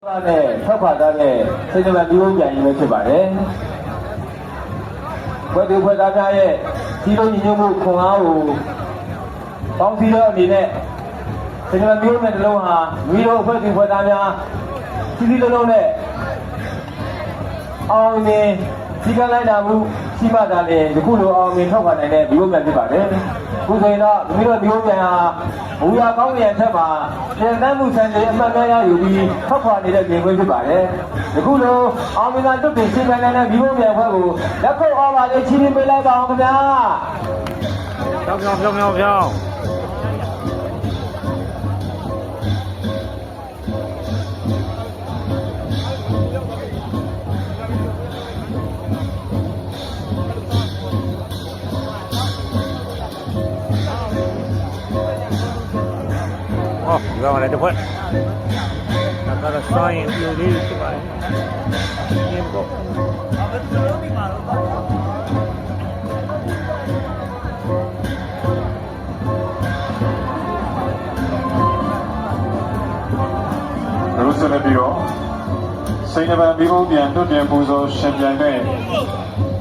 ထောက်ခါသားနဲ့စိတ်ဓာတ်မျိုးပြန်ရင်းပဲဖြစ်ပါတယ်။ဘွယ်သူဘွယ်သားများရဲ့ဒီလိုညီညွတ်မှုခွန်အားကိုပေါင်းစည်းသောအနေနဲ့စိတ်ဓာတ်မျိုးနဲ့တလုံးဟာမိတို့ဘွယ်သူဘွယ်သားများစီစီလုံးလုံးနဲ့အောင်မြင်စီကံလိုက်တာမှုရှိမှသာလေဒီခုလိုအောင်မြင်ထောက်ခါနိုင်တဲ့မျိုးပြန်ဖြစ်ပါတယ်။ခုဆိုရင်တော့မိတို့မျိုးပြန်ဟာဘူရာကောင်းရတဲ့ထက်မှာပြန်တမ်းမှုဆန်တဲ့အမှတ်များရယူပြီးထောက်ခွာနေတဲ့ပြင်ခွင့်ဖြစ်ပါတယ်။ဒီခုလိုအောင်မြင်တာတုတ်တင်ရှင်းပြနေတဲ့မျိုးပြန်ဖွဲ့ကိုလက်ခုပ်အားပါလေးချီးပေးလိုက်ပါအောင်ခင်ဗျာ။飘飘飘飘飘。哦，让我来这块，那它的声音有力是吧？听不够。如此的比如，စိတ်နှပါမိဖို့ပြန်တွတ်တင်ပူဇော်ရှင်ပြိုင်မဲ့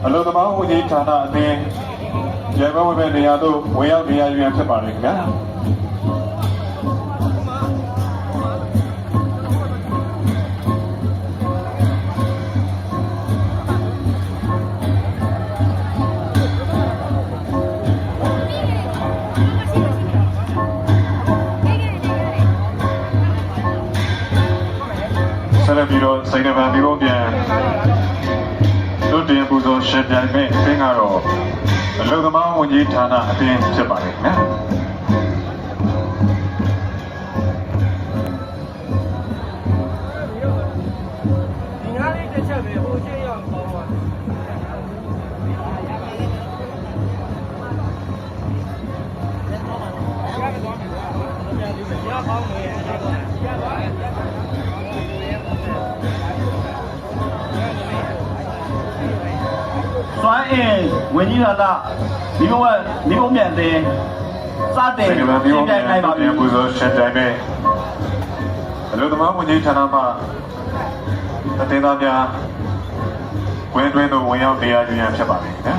အလို့သမားဝန်ကြီးဌာနအသင်းရဲဘော်ဝင်နေရာတို့ဝင်ရောက်နေရာယူရန်ဖြစ်ပါလေခင်ဗျာဆက်လက်ပြီးတော့စိတ်နှပါမိဖို့ပြန်တွတ်တင်ပူဇော်ရှင်ပြိုင်မဲ့အသင်းကတော့အလို့သမားဝန်ကြီးဌာနအသင်းဖြစ်ပါလေခင်ဗျာစွမ်းအင်ဝန်ကြီးဌာနဒီဘဝဒီဘုံမြန်တဲ့စတဲ့ရှင်းပြနိုင်ပါပြီပူဇော်ရှင်ပြိုင်မဲ့အလို့သမားဝန်ကြီးဌာနမှအသင်းသားများဝင်တွင်းသို့ဝင်ရောက်နေရာယူရန်ဖြစ်ပါလေခင်ဗျာ